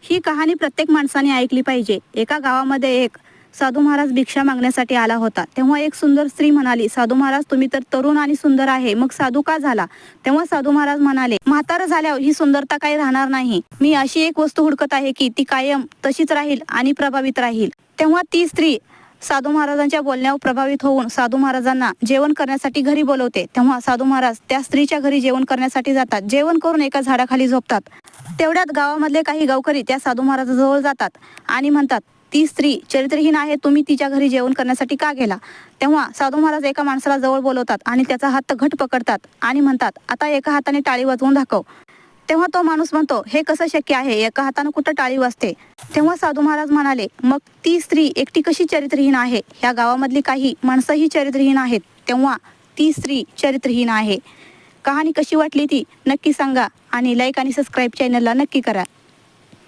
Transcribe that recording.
ही कहाणी प्रत्येक माणसाने ऐकली पाहिजे। एका गावामध्ये एक साधू महाराज भिक्षा मागण्यासाठी आला होता। तेव्हा एक सुंदर स्त्री म्हणाली, साधू महाराज तुम्ही तर तरुण आणि सुंदर आहे, मग साधू का झाला? तेव्हा साधू महाराज म्हणाले, म्हातारं झाल्यावर ही सुंदरता काही राहणार नाही। मी अशी एक वस्तू हुडकत आहे की ती कायम तशीच राहील आणि प्रभावित राहील। तेव्हा ती स्त्री साधू महाराजांच्या बोलण्यावर प्रभावित होऊन साधू महाराजांना जेवण करण्यासाठी घरी बोलवते। तेव्हा साधू महाराज त्या स्त्रीच्या घरी जेवण करण्यासाठी जातात। जेवण करून एका झाडाखाली झोपतात। तेवढ्यात गावामधले काही गावकरी त्या साधू महाराजाजवळ जातात आणि म्हणतात, ती स्त्री चरित्रहीन आहे, तुम्ही तिच्या घरी जेवण करण्यासाठी का गेला? तेव्हा साधू महाराज एका माणसाला जवळ बोलवतात आणि त्याचा हात घट पकडतात आणि म्हणतात, आता एका हाताने टाळी वाजवून दाखव। तेव्हा तो माणूस म्हणतो, हे कसं शक्य आहे, एका हाताने कुठं टाळी वाजते? तेव्हा साधू महाराज म्हणाले, मग ती स्त्री एकटी कशी चरित्रहीन आहे? ह्या गावामधली काही माणसंही चरित्रहीन आहेत, तेव्हा ती स्त्री चरित्रहीन आहे। कहाणी कशी वाटली ती नक्की सांगा आणि लाईक आणि सबस्क्राईब चॅनलला नक्की करा।